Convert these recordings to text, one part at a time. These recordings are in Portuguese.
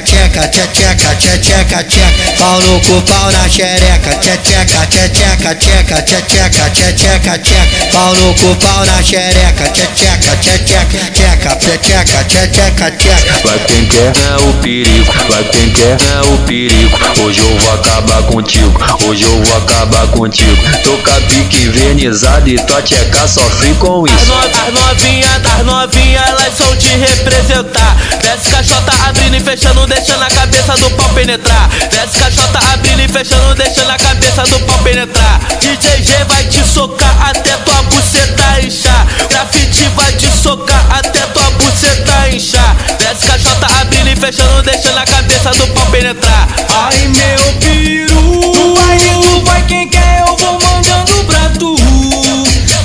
tcheca, tcheca, tcheca, tcheca, tcheca, pau no cu, pau na xereca, tcheca, tcheca, tcheca, tcheca, tcheca, tcheca, pau no cu, pau na xereca, tcheca, tcheca, tcheca, tcheca, tcheca, tcheca. Vai quem quer é o perigo, vai quem quer é o perigo. Hoje eu vou acabar contigo, hoje eu vou acabar contigo. Tô com a pique invernizada e tua tcheca sofre com isso. As novinha, elas são de representar. Desce caixota abrindo e fechando, deixando a cabeça do pau penetrar. Desce caixota abrindo e fechando, deixando a cabeça do pau penetrar. DJ G vai te socar até tua buceta inchar. Grafite vai te socar até tua buceta inchar. Desce caixota abrindo e fechando, deixando a cabeça do pau penetrar. Ai meu peru, tu vai quem quer, eu vou mandando pra tu.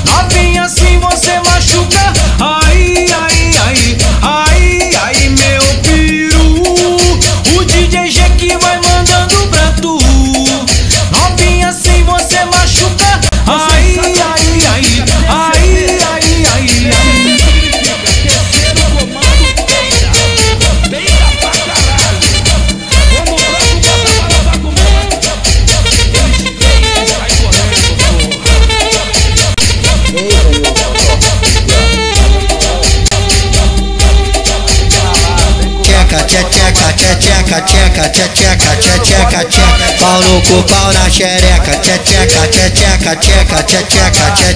Novinha assim você machuca. Ai, ai, ai, ai, ai meu peru. O DJ G que vai mandando pra tu. Novinha assim você machuca. Ai, ai, ai, ai, ai, ai, ai. Terceiro comando, peida pra caralho. Vamos lá, vai comer. Eles peidam, sai correndo, Tcheca, tcheca, tcheca, tcheca, tcheca, tcheca, tcheca, pau no cu, pau na xereca, tcheca, tcheca, tcheca, tcheca,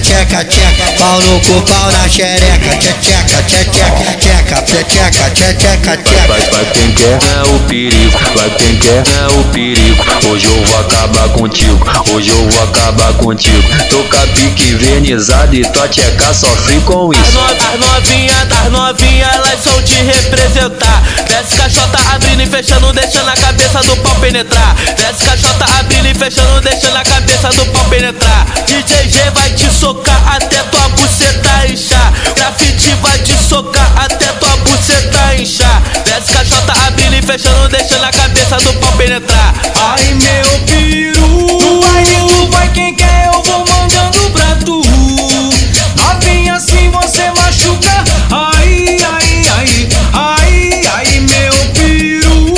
tcheca, tcheca, pau no cu, pau na xereca, tcheca, tcheca, tcheca, tcheca, tcheca, tcheca. Vai quem quer é o perigo, vai quem quer é o perigo. Hoje eu vou acabar contigo, hoje eu vou acabar contigo. Tô com a pique invernizada e tua tcheca sofre com isso. As novinha, elas são de representar. Desce caixota abrindo e fechando, deixando a cabeça do pau penetrar. Desce caixota abrindo e fechando, deixando a cabeça do pau penetrar. DJ G vai te socar até tua buceta inchar. Grafite vai te socar até tua buceta inchar. Desce caixota abrindo e fechando, deixando a cabeça do pau penetrar. Ai meu peru, tu vai quem quer, eu vou mandando pra tu. Novinha assim você machuca. Ai, ai, ai, ai, ai meu peru.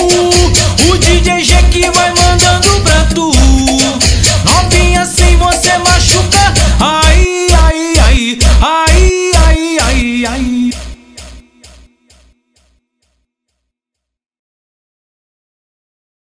O DJ G que vai mandando pra tu. Novinha assim você machuca. Ai, ai, ai, ai, ai, ai, ai.